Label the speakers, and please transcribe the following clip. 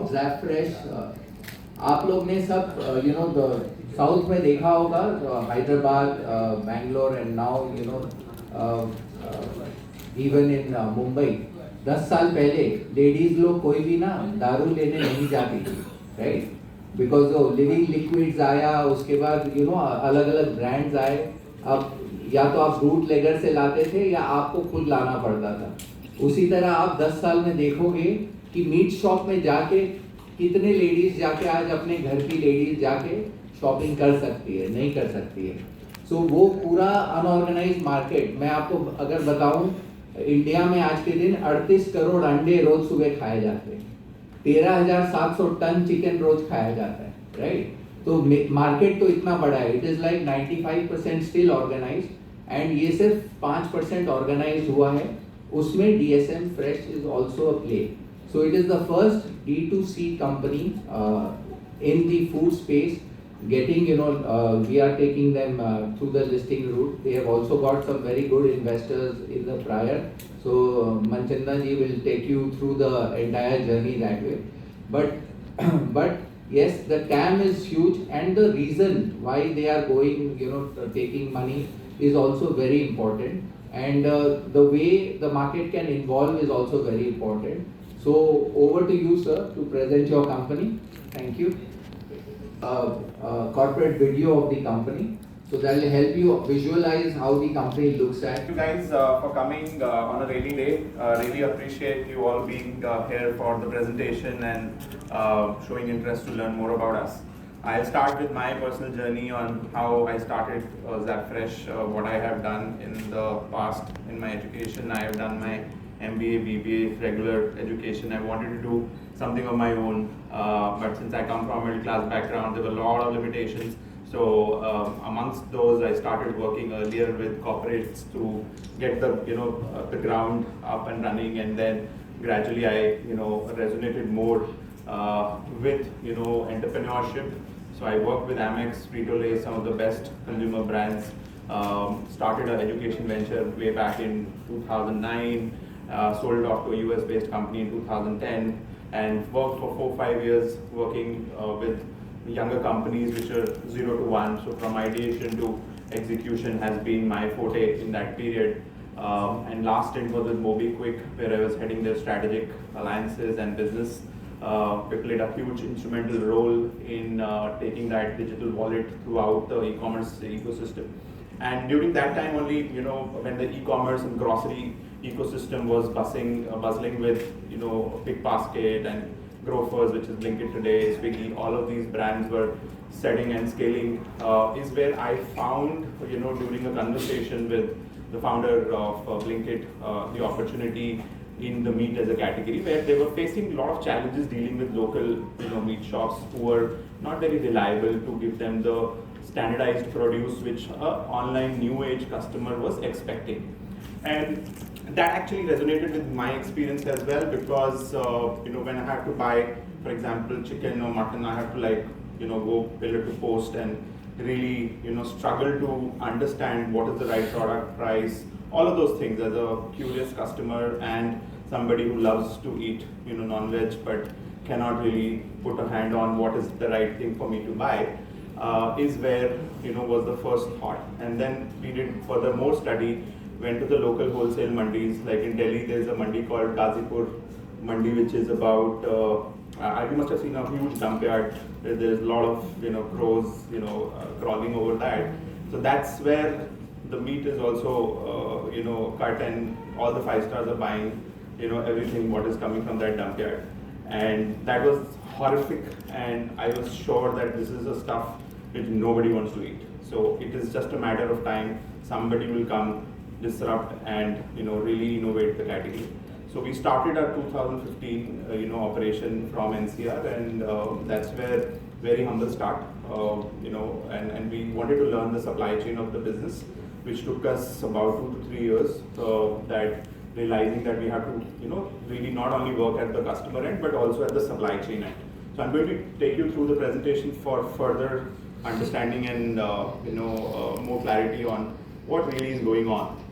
Speaker 1: about Zappfresh, आप लोग ने सब साउथ में देखा होगा, Hyderabad, Bangalore and now even in Mumbai 10 साल पहले लेडीज लोग कोई भी ना दारू लेने नहीं जाती थी, राइट? बिकॉज वो लिविंग लिक्विड्स आया, उसके बाद अलग अलग ब्रांड्स आए. अब या तो आप रूट लेगर से लाते थे या आपको खुद लाना पड़ता था. उसी तरह आप 10 साल में देखोगे कि मीट शॉप में जाके कितने लेडीज जाके आज अपने घर की लेडीज जाके शॉपिंग कर सकती है, नहीं कर सकती है. सो वो पूरा अनऑर्गेनाइज मार्केट. मैं आपको अगर बताऊं, इंडिया में आज के दिन 38 करोड़ अंडे रोज सुबह खाए जाते हैं, 13,700 टन चिकन रोज खाया जाता है, राइट? तो मार्केट तो इतना बड़ा है. It is like 95% still organised, and ये सिर्फ 5% ऑर्गेनाइज हुआ है. उसमें DSM Fresh is also a play. So it is the first D2C company in the food space getting, we are taking them through the listing route. They have also got some very good investors in the prior. So Manchand ji will take you through the entire journey that way. But yes, the TAM is huge, and the reason why they are going, taking money is also very important. And the way the market can evolve is also very important. So over to you, sir, to present your company. Thank you. Corporate video of the company, so that will help you visualize how the company looks at.
Speaker 2: Thank you guys for coming on a rainy day. Really appreciate you all being here for the presentation and showing interest to learn more about us. I'll start with my personal journey on how I started Zappfresh, what I have done in the past in my education. I have done my MBA, BBA, regular education. I wanted to do something of my own, but since I come from a middle class background, there were a lot of limitations. So amongst those, I started working earlier with corporates to get the ground up and running, and then gradually I resonated more with entrepreneurship. So I worked with Amex, Frito-Lay, some of the best consumer brands. Started an education venture way back in 2009. Sold off to a US-based company in 2010, and worked for 4-5 years working with younger companies which are 0 to 1. So from ideation to execution has been my forte in that period. And last stint was with MobiKwik, where I was heading their strategic alliances and business. We played a huge instrumental role in taking that digital wallet throughout the e-commerce ecosystem. And during that time only, when the e-commerce and grocery ecosystem was bustling with, Pickbasket and Grofers, which is Blinkit today, Swiggy, all of these brands were setting and scaling, is where I found, during a conversation with the founder of Blinkit, the opportunity in the meat as a category, where they were facing a lot of challenges dealing with local, meat shops who were not very reliable to give them the standardized produce which an online new age customer was expecting. And that actually resonated with my experience as well, because when I had to buy, for example, chicken or mutton, I had to go pillar to post and really struggle to understand what is the right product, price, all of those things as a curious customer and somebody who loves to eat non-veg but cannot really put a hand on what is the right thing for me to buy, is where was the first thought. And then we did further more study, went to the local wholesale mandis. Like in Delhi, there's a mandi called Gazipur Mandi, which is about, you must have seen a huge dump yard where there's a lot of crows crawling over that. So that's where the meat is also cut, and all the 5 stars are buying everything what is coming from that dump yard. And that was horrific, and I was sure that this is the stuff which nobody wants to eat. So it is just a matter of time. Somebody will come, disrupt, and really innovate the category. So we started our 2015 operation from NCR, and that's where very humble start. And we wanted to learn the supply chain of the business, which took us about 2 to 3 years. That realizing that we have to really not only work at the customer end but also at the supply chain end. So I'm going to take you through the presentation for further understanding and more clarity on what really is going on.